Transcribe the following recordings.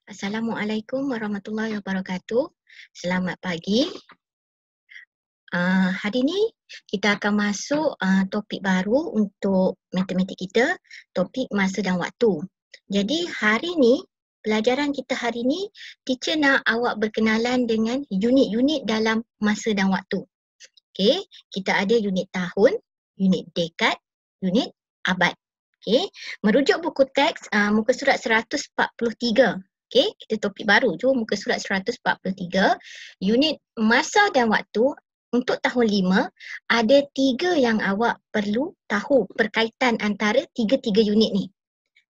Assalamualaikum warahmatullahi wabarakatuh. Selamat pagi. Hari ini kita akan masuk topik baru untuk matematik kita, topik masa dan waktu. Jadi hari ini, pelajaran kita hari ini, teacher nak awak berkenalan dengan unit-unit dalam masa dan waktu. Okey, kita ada unit tahun, unit dekad, unit abad. Okey, merujuk buku teks muka surat 143. Okey, kita topik baru tu muka surat 143, unit masa dan waktu. Untuk tahun 5, ada 3 yang awak perlu tahu perkaitan antara 3 unit ni.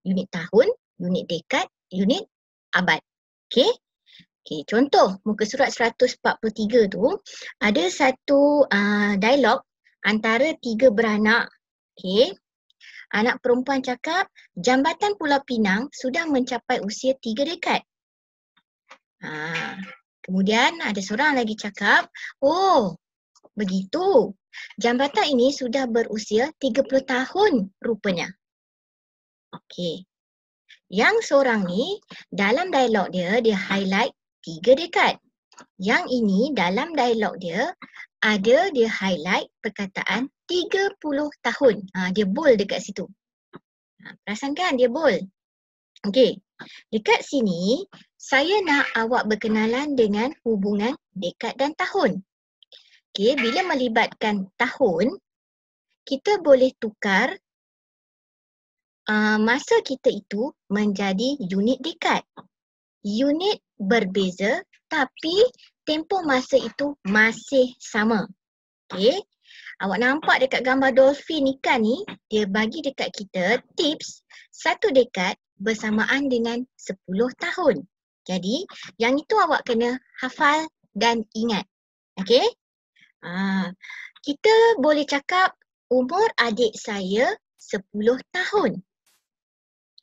Unit tahun, unit dekad, unit abad. Okey? Okey, contoh muka surat 143 tu ada satu dialog antara 3 beranak. Okey. Anak perempuan cakap, Jambatan Pulau Pinang sudah mencapai usia 3 dekad. Kemudian ada seorang lagi cakap, oh, begitu. Jambatan ini sudah berusia 30 tahun rupanya. Okey. Yang seorang ni dalam dialog dia highlight 3 dekad. Yang ini dalam dialog dia highlight perkataan 30 tahun. Dia bold dekat situ. Perasan kan dia bold? Okey. Dekat sini saya nak awak berkenalan dengan hubungan dekad dan tahun. Okey, bila melibatkan tahun, kita boleh tukar masa kita itu menjadi unit dekad. Unit berbeza tapi tempoh masa itu masih sama. Okey. Awak nampak dekat gambar dolphin ikan ni, dia bagi dekat kita tips 1 dekad bersamaan dengan 10 tahun. Jadi, yang itu awak kena hafal dan ingat. Okey? Kita boleh cakap umur adik saya 10 tahun.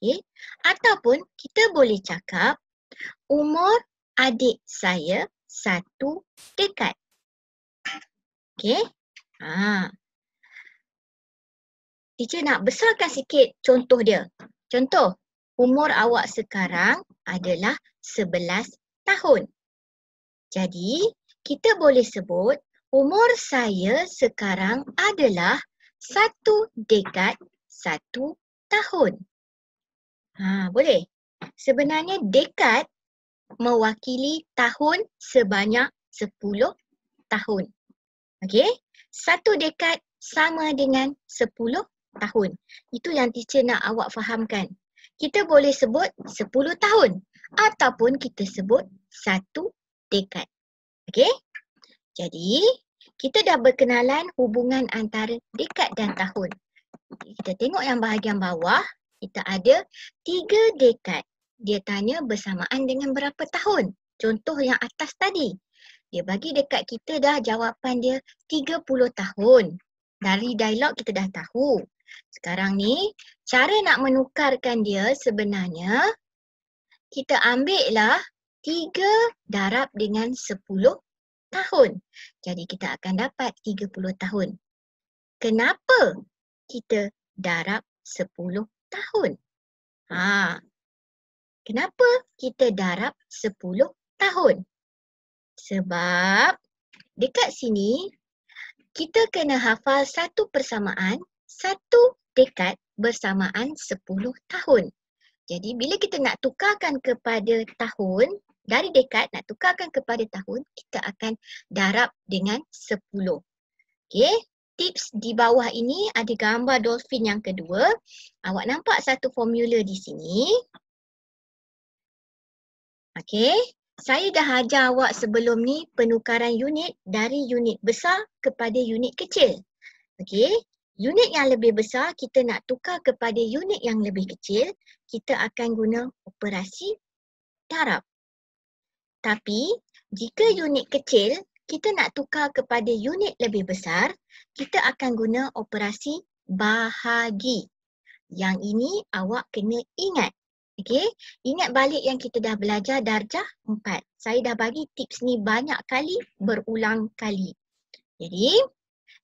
Okey? Ataupun kita boleh cakap umur adik saya 1 dekad. Okey? Teacher nak besarkan sikit contoh dia. Contoh, umur awak sekarang adalah 11 tahun. Jadi, kita boleh sebut umur saya sekarang adalah 1 dekad 1 tahun. Boleh? Sebenarnya dekad mewakili tahun sebanyak 10 tahun. Okey? 1 dekad sama dengan 10 tahun. Itu yang teacher nak awak fahamkan. Kita boleh sebut 10 tahun ataupun kita sebut 1 dekad. Okey? Jadi, kita dah berkenalan hubungan antara dekad dan tahun. Kita tengok yang bahagian bawah, kita ada 3 dekad. Dia tanya bersamaan dengan berapa tahun? Contoh yang atas tadi. Dia bagi dekat kita dah jawapan dia 30 tahun. Dari dialog kita dah tahu. Sekarang ni, cara nak menukarkan dia sebenarnya, kita ambil lah 3 darab dengan 10 tahun. Jadi kita akan dapat 30 tahun. Kenapa kita darab 10 tahun? Kenapa kita darab 10 tahun? Sebab dekat sini kita kena hafal satu persamaan, 1 dekad bersamaan 10 tahun. Jadi bila kita nak tukarkan kepada tahun, dari dekad nak tukarkan kepada tahun, kita akan darab dengan 10. Okey, tips di bawah ini ada gambar dolphin yang kedua. Awak nampak satu formula di sini. Okey, saya dah ajar awak sebelum ni penukaran unit dari unit besar kepada unit kecil. Okey, unit yang lebih besar kita nak tukar kepada unit yang lebih kecil, kita akan guna operasi darab. Tapi, jika unit kecil kita nak tukar kepada unit lebih besar, kita akan guna operasi bahagi. Yang ini awak kena ingat. Okey, ingat balik yang kita dah belajar darjah 4. Saya dah bagi tips ni banyak kali, berulang kali. Jadi,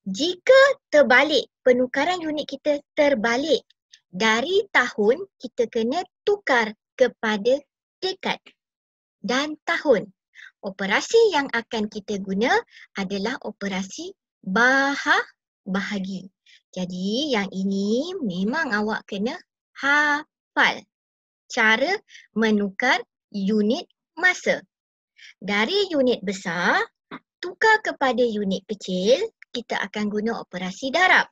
jika terbalik, penukaran unit kita terbalik, dari tahun kita kena tukar kepada dekad dan tahun. Operasi yang akan kita guna adalah operasi bahagi. Jadi yang ini memang awak kena hafal. Cara menukar unit masa. Dari unit besar, tukar kepada unit kecil, kita akan guna operasi darab.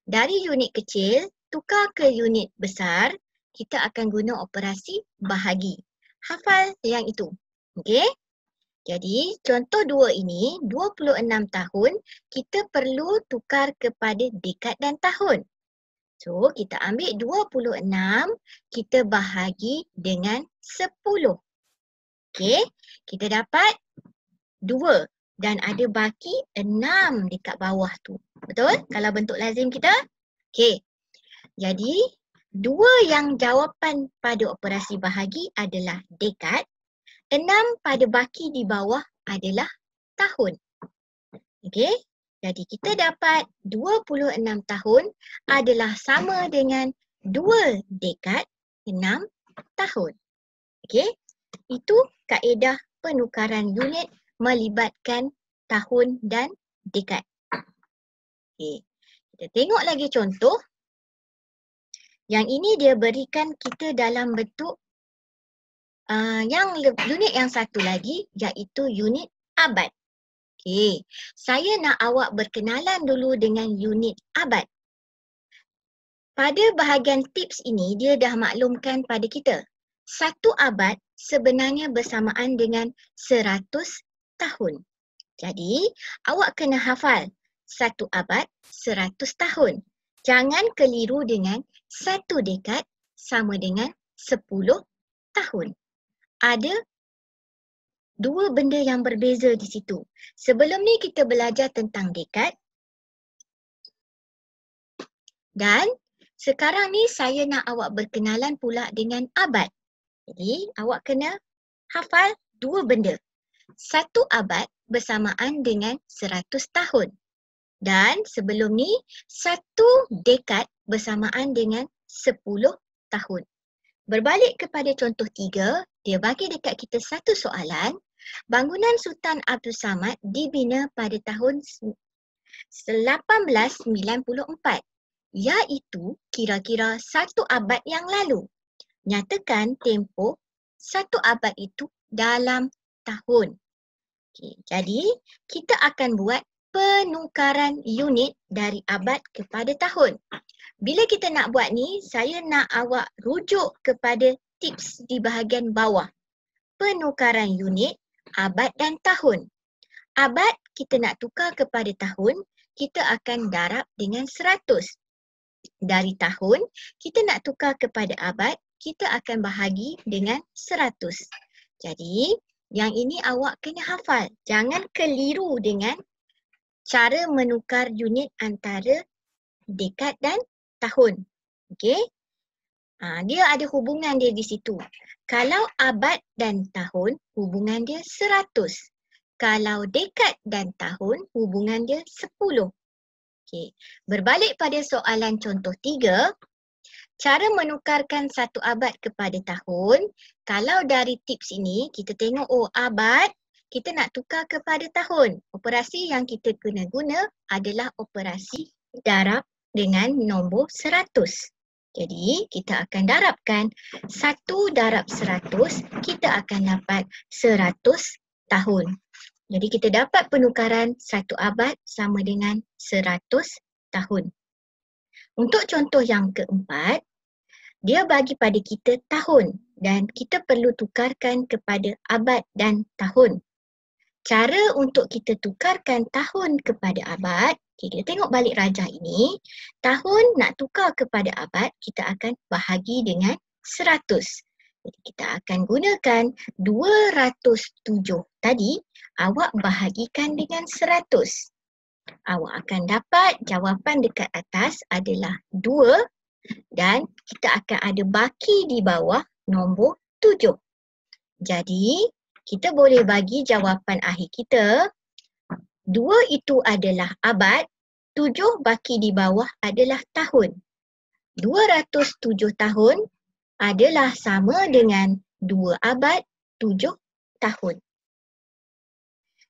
Dari unit kecil, tukar ke unit besar, kita akan guna operasi bahagi. Hafal yang itu. Okey? Jadi, contoh 2 ini, 26 tahun, kita perlu tukar kepada dekad dan tahun. So, kita ambil 26, kita bahagi dengan 10. Okey, kita dapat 2 dan ada baki 6 dekat bawah tu. Betul? Kalau bentuk lazim kita. Okey, jadi 2 yang jawapan pada operasi bahagi adalah dekad. 6 pada baki di bawah adalah tahun. Okey, jadi kita dapat 26 tahun adalah sama dengan 2 dekad 6 tahun. Okey, itu kaedah penukaran unit melibatkan tahun dan dekad. Okey, kita tengok lagi contoh. Yang ini dia berikan kita dalam bentuk unit yang satu lagi iaitu unit abad. Okey, saya nak awak berkenalan dulu dengan unit abad. Pada bahagian tips ini dia dah maklumkan pada kita. 1 abad sebenarnya bersamaan dengan 100 tahun. Jadi, awak kena hafal 1 abad 100 tahun. Jangan keliru dengan 1 dekad sama dengan 10 tahun. Ada 2 benda yang berbeza di situ. Sebelum ni kita belajar tentang dekad. Dan sekarang ni saya nak awak berkenalan pula dengan abad. Jadi awak kena hafal 2 benda. 1 abad bersamaan dengan 100 tahun. Dan sebelum ni 1 dekad bersamaan dengan 10 tahun. Berbalik kepada contoh 3, dia bagi dekat kita satu soalan. Bangunan Sultan Abdul Samad dibina pada tahun 1894, iaitu kira-kira 1 abad yang lalu. Nyatakan tempoh 1 abad itu dalam tahun. Okay, jadi kita akan buat penukaran unit dari abad kepada tahun. Bila kita nak buat ni, saya nak awak rujuk kepada tips di bahagian bawah. Penukaran unit, abad dan tahun. Abad kita nak tukar kepada tahun, kita akan darab dengan 100. Dari tahun, kita nak tukar kepada abad, kita akan bahagi dengan 100. Jadi, yang ini awak kena hafal. Jangan keliru dengan cara menukar unit antara dekad dan tahun. Okey? Dia ada hubungan dia di situ. Kalau abad dan tahun, hubungan dia 100. Kalau dekad dan tahun, hubungan dia 10. Okey. Berbalik pada soalan contoh 3, cara menukarkan 1 abad kepada tahun. Kalau dari tips ini, kita tengok, abad, kita nak tukar kepada tahun. Operasi yang kita guna adalah operasi darab dengan nombor 100. Jadi, kita akan darabkan 1 darab 100, kita akan dapat 100 tahun. Jadi, kita dapat penukaran 1 abad sama dengan 100 tahun. Untuk contoh yang keempat, dia bagi pada kita tahun dan kita perlu tukarkan kepada abad dan tahun. Cara untuk kita tukarkan tahun kepada abad, kita tengok balik rajah ini. Tahun nak tukar kepada abad, kita akan bahagi dengan 100. Jadi kita akan gunakan 207 tadi, awak bahagikan dengan 100. Awak akan dapat jawapan dekat atas adalah 2 dan kita akan ada baki di bawah nombor 7. Jadi, kita boleh bagi jawapan akhir kita. 2 itu adalah abad, 7 baki di bawah adalah tahun. 207 tahun adalah sama dengan 2 abad, 7 tahun.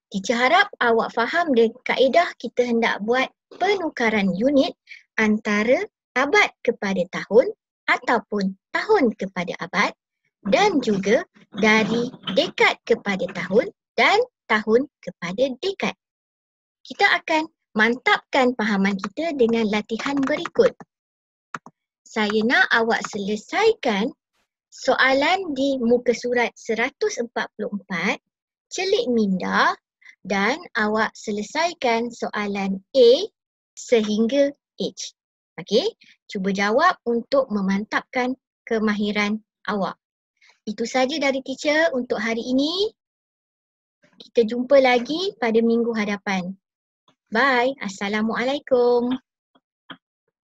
Teacher harap awak faham kaedah kita hendak buat penukaran unit antara abad kepada tahun ataupun tahun kepada abad dan juga dari dekad kepada tahun dan tahun kepada dekad. Kita akan mantapkan fahaman kita dengan latihan berikut. Saya nak awak selesaikan soalan di muka surat 144, celik minda, dan awak selesaikan soalan A sehingga H. Okey, cuba jawab untuk memantapkan kemahiran awak. Itu saja dari teacher untuk hari ini. Kita jumpa lagi pada minggu hadapan. Bye. Assalamualaikum.